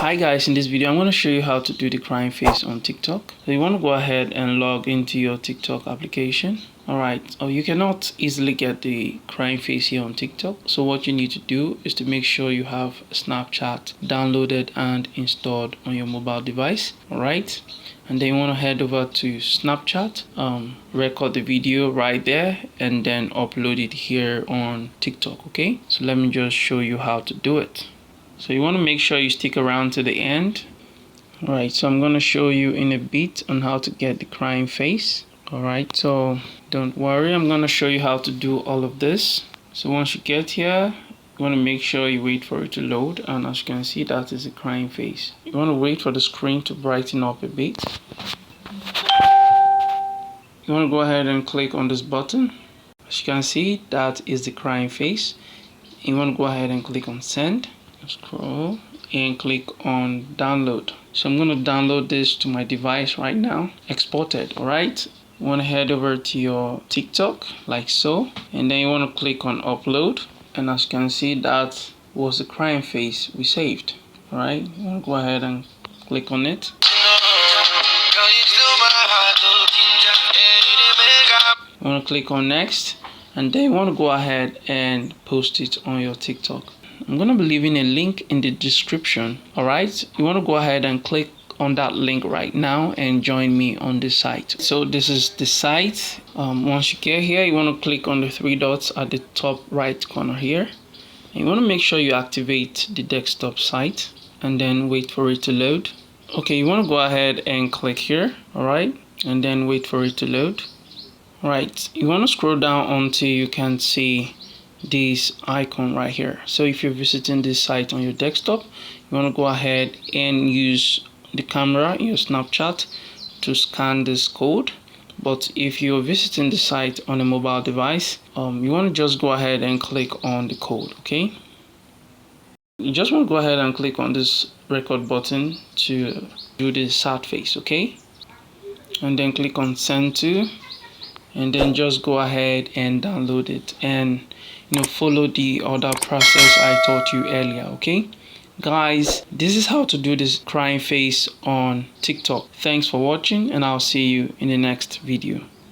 Hi guys, in this video I'm going to show you how to do the crying face on TikTok. So you want to go ahead and log into your TikTok application. Alright, you cannot easily get the crying face here on TikTok. So what you need to do is to make sure you have Snapchat downloaded and installed on your mobile device. Alright, and then you want to head over to Snapchat, record the video right there and then upload it here on TikTok. Okay, so let me just show you how to do it. So you want to make sure you stick around to the end. Alright, so I'm going to show you in a bit on how to get the crying face. Alright, so don't worry, I'm going to show you how to do all of this. So once you get here, you want to make sure you wait for it to load, and as you can see, that is a crying face. You want to wait for the screen to brighten up a bit. You want to go ahead and click on this button. As you can see, that is the crying face. You want to go ahead and click on send. Scroll and click on download. So I'm going to download this to my device right now. Export it. Alright, you want to head over to your TikTok like so, and then you want to click on upload, and as you can see, that was the crying face we saved. Alright, you want to go ahead and click on it. You want to click on next, and then you want to go ahead and post it on your TikTok. I'm going to be leaving a link in the description. Alright, you want to go ahead and click on that link right now and join me on the site. So this is the site. Once you get here, you want to click on the three dots at the top right corner here. And you want to make sure you activate the desktop site and then wait for it to load. Okay, you want to go ahead and click here. Alright, and then wait for it to load. Alright, you want to scroll down until you can see this icon right here. So if you're visiting this site on your desktop, you want to go ahead and use the camera in your Snapchat to scan this code. But if you're visiting the site on a mobile device, you want to just go ahead and click on the code. Okay, you just want to go ahead and click on this record button to do the sad face. Okay, and then click on send to, and then just go ahead and download it and follow the other process I taught you earlier. Okay guys, this is how to do this crying face on TikTok. Thanks for watching, and I'll see you in the next video.